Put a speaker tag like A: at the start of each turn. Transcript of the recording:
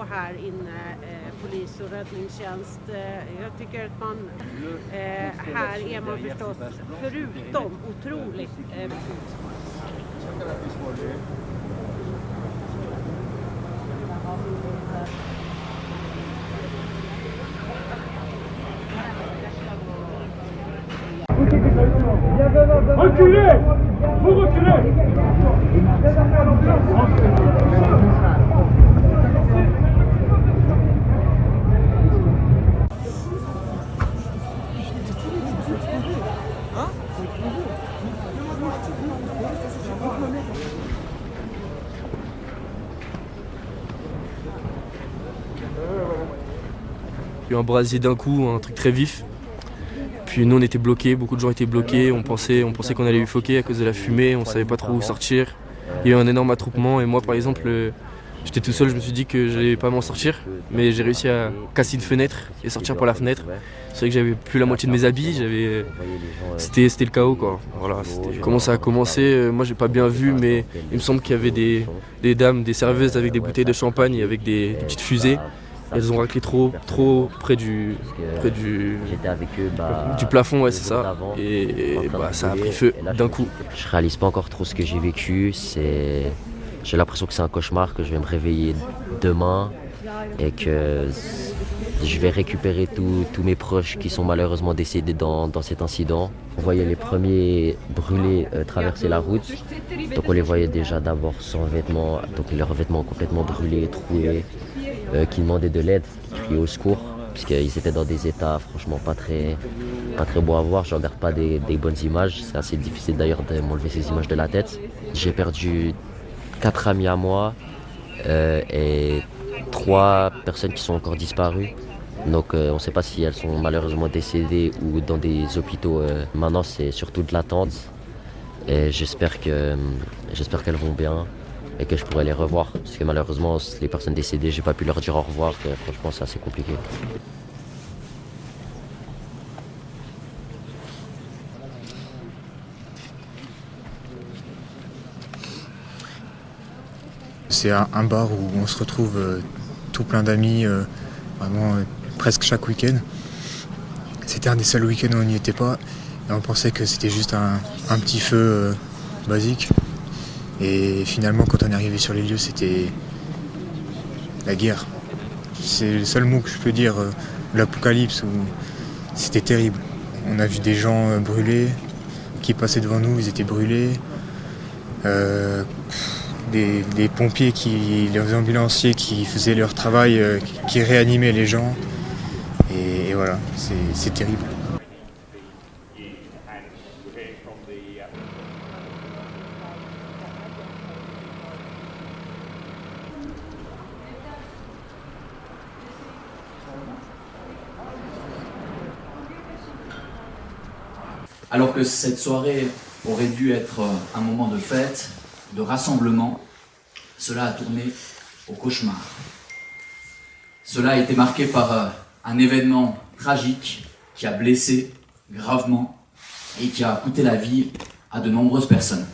A: här inne, polis och räddningstjänst. Jag tycker att man, här är man förstås förutom otroligt
B: Reculez! Vous reculez!
C: Il y a eu un brasier d'un coup, un truc très vif. Puis nous on était bloqués, beaucoup de gens étaient bloqués, on pensait qu'on allait suffoquer à cause de la fumée, on savait pas trop où sortir. Il y a eu un énorme attroupement et moi par exemple, j'étais tout seul, je me suis dit que j'allais pas m'en sortir, mais j'ai réussi à casser une fenêtre et sortir par la fenêtre. C'est vrai que j'avais plus la moitié de mes habits, c'était le chaos quoi. Voilà, comment ça a commencé, moi j'ai pas bien vu, mais il me semble qu'il y avait des dames, des serveuses avec des bouteilles de champagne et avec des petites fusées. Elles ont raclé trop près du plafond, ouais c'est ça. Et ça a pris feu d'un coup.
D: Je réalise pas encore trop ce que j'ai vécu. J'ai l'impression que c'est un cauchemar, que je vais me réveiller demain et que je vais récupérer tous mes proches qui sont malheureusement décédés dans cet incident. On voyait les premiers brûlés traverser la route. Donc on les voyait déjà d'abord sans vêtements, donc leurs vêtements complètement brûlés, troués. Qui demandaient de l'aide, qui criaient au secours, puisqu'ils étaient dans des états franchement pas très beaux à voir. Je ne regarde pas des bonnes images, c'est assez difficile d'ailleurs de m'enlever ces images de la tête. J'ai perdu 4 amis à moi et 3 personnes qui sont encore disparues. Donc on ne sait pas si elles sont malheureusement décédées ou dans des hôpitaux. Maintenant c'est surtout de l'attente et j'espère qu'elles vont bien. Et que je pourrais les revoir. Parce que malheureusement, les personnes décédées, j'ai pas pu leur dire au revoir. Franchement, c'est assez compliqué.
E: C'est un bar où on se retrouve tout plein d'amis, vraiment presque chaque week-end. C'était un des seuls week-ends où on n'y était pas. Et on pensait que c'était juste un petit feu basique. Et finalement, quand on est arrivé sur les lieux, c'était la guerre. C'est le seul mot que je peux dire, l'apocalypse, où c'était terrible. On a vu des gens brûlés, qui passaient devant nous, ils étaient brûlés. Des pompiers, les ambulanciers qui faisaient leur travail, qui réanimaient les gens. Et voilà, c'est terrible.
F: Alors que cette soirée aurait dû être un moment de fête, de rassemblement, cela a tourné au cauchemar. Cela a été marqué par un événement tragique qui a blessé gravement et qui a coûté la vie à de nombreuses personnes.